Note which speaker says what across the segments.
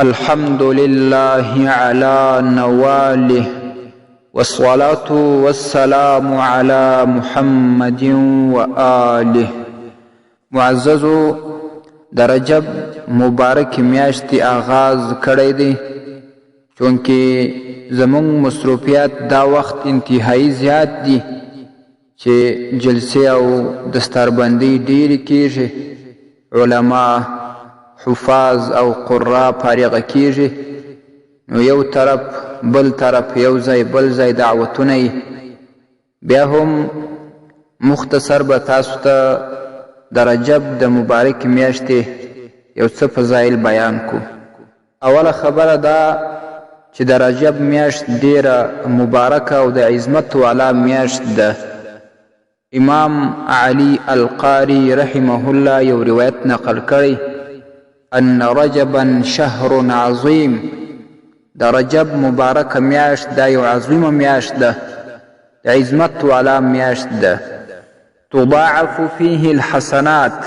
Speaker 1: الحمد لله على نواله والصلاة والسلام على محمد وآله. معززو در رجب مبارک میاشت آغاز کړی دی، چونکه زمون مصروفیات دا وخت انتهایی زیات دي چې جلسه او دستاربندی ډیری کیږي، علما حفاظ او قراء فارغه کیږي، نو یو طرف بل طرف یو ځای بل ځای دعوتونه یي. بیا هم مختصر به تاسو ته د رجب د مبارک میاشتې یو څه فضایل بیان کو. اوله خبره دا چې د رجب میاشت ډیره مبارکه او د عظمت والا میاشت ده. امام علی القاری رحمه الله یو روایت نقل کړی، ان رجبا شهر عظیم، د رجب مبارک میاشت دا یو عظیمه میاشت ده، د عظمت والا میاشت ده. تضاعف فيه الحسنات،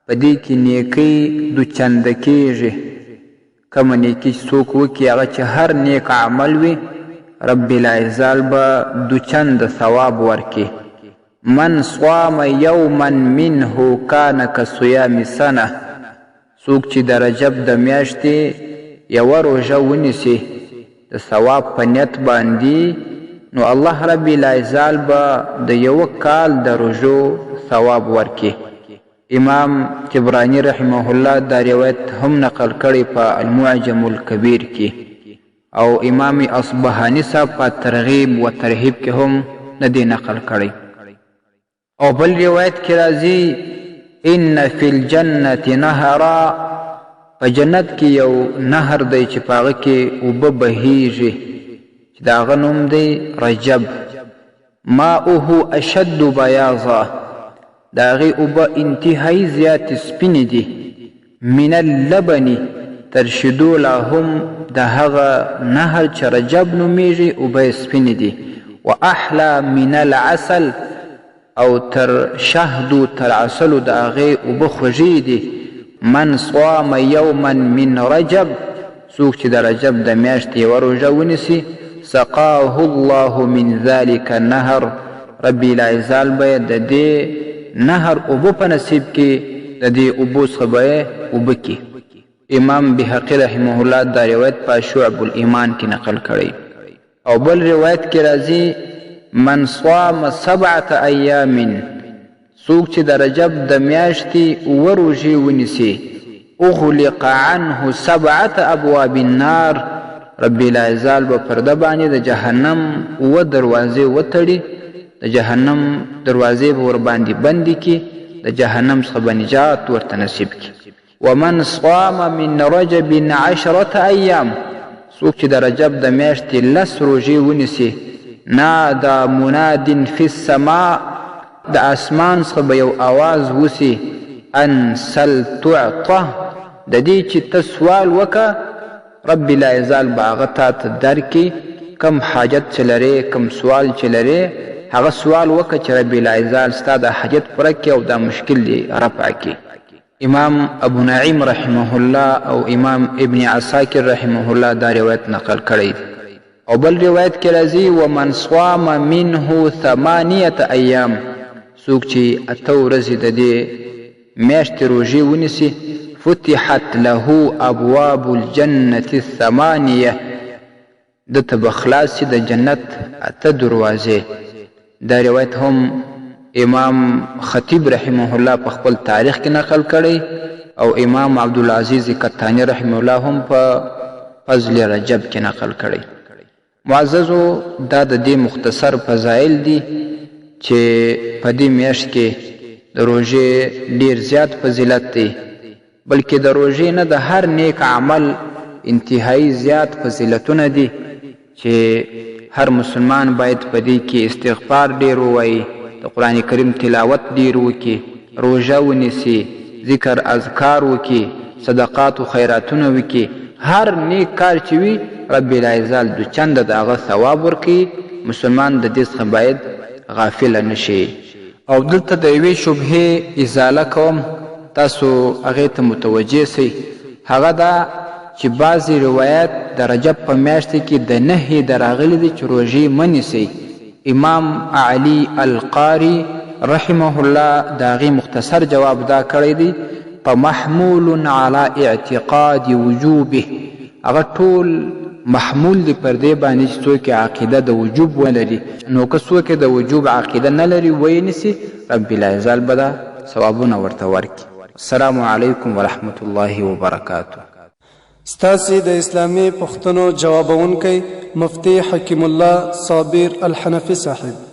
Speaker 1: په دې کې نیکۍ دوچنده کیږي. کومه نیکي څوک وکړي هغه چې هر نیک عمل وي، رب العزال به دوچنده ثواب ورکړي. من صام یوما منه کان کصیام سنه، څوک چې د رجب د میاشتې یوه روژه ونیسي د ثواب په نیت باندې، نو الله رب العزال به د یوه کال د روژو ثواب ورکړي. امام طبرانی رحمه الله دا روایت هم نقل کړی په المعجم الکبیر کې، او امام اصبهانی صاحب په ترغیب و ترهیب کې هم ندی نقل کړی. او بل روایت کې راځي، ان فی الجنة نهرا، په جنت کې یو نهر دی چې په هغه کې اوبه بهیږي، چې د هغه نوم دی رجب. ماؤه اشد بیاضا، د هغې اوبه انتهایی زیاتې سپینې دي. من اللبن، تر شیدو لا هم د هغه نهر چې رجب نومیږي اوبه یې سپینې دي. واحلی من العسل، او تر شهدو تر عسلو د هغې اوبه خوږې دي. من صام یوما من رجب، څوک چې د رجب د میاشتې یوه روژه ونیسي، سقاه الله من ذلك النهر، رب العزال به د دې نهر اوبه په نصیب کې، د دې اوبو څخه به یې اوبه کړي. امام بهقي رحمه الله دا روایت په شعب الایمان کې نقل کړی. او بل روایت کې راځي، من صام 7 ایام، څوک چې د رجب د میاشتې اووه روژې ونیسي، اغلق عنه 7 ابواب النار، رب العزال به پر ده باندې د جهنم اووه دروازې وتړي، د جهنم دروازې به ورباندې بندې کړي، د جهنم څخه به نجات ورته نصیب کړي. ومن صام من رجب 10 ایام، څوک چې د رجب د میاشتې 10 روژې ونیسي، نادا مناد فی السماء، د اسمان څخه به یو آواز وسی، ان سل تعطه، د دې چې ته سوال وکه رب العزال به هغه تا ته درکړي. کم حاجت چې لرې، کم سوال چې لرې، هغه سوال وکه چې رب العزال ستا د حاجت پوره کړي او دا مشکل دې رفع کړي. امام ابو نعیم رحمه الله او امام ابن عساکر رحمه الله دا روایت نقل کړی. او بل روایت کې راځي، ومن صام منه 8 ایام، څوک چې 8 ورځې د دې میاشتې روژې ونیسي، فتحت له ابواب الجنة 8، دته به خلاصې د جنت 8 دروازې. دا روایت هم امام خطیب رحمه الله په خپل تاریخ کې نقل کړی، او امام عبدالعزیز کتانی رحمه الله هم په فضل رجب کې نقل کړی. معززو، دا د دې مختصر فضایل دي چې په دې میاشت کې د روژې ډیر زیات فضیلت دی، بلکې د روژې نه د هر نیک عمل انتهایی زیات فضیلتونه دي چې هر مسلمان باید په دې کې استغفار ډیر ووایي، د قرآن کریم تلاوت ډیر وکړي، روژه ونیسي، ذکر اذکار وکړي، صدقات و خیراتونه وکړي. هر نیک کار چې وي رب العزال دوچنده د هغه ثواب ورکړي. مسلمان د دې څخه باید غافل نشي. او دلته د یوې شبهې ازاله کوم، تاسو هغې ته متوجه سئ. هغه دا چې بعضې روایت د رجب په میاشتې کې د نهي د راغلي دي چې روژې مه نیسئ. امام علي القاري رحمه الله د هغې مختصر جواب دا کړی دی په محمول على اعتقاد وجوبه. هغه ټول محمول دی پر دې باندې چې څوک عقیده د وجوب ولري، نو که څوک د وجوب عقیده نه لري ویې نیسي، رب العزال به دا ثوابونه ورته ورکړي. السلام علیکم ورحمة الله وبرکاته.
Speaker 2: ستاسې د اسلامي پوښتنو جوابونکی مفتی حکیم الله صابر الحنفي صاحب.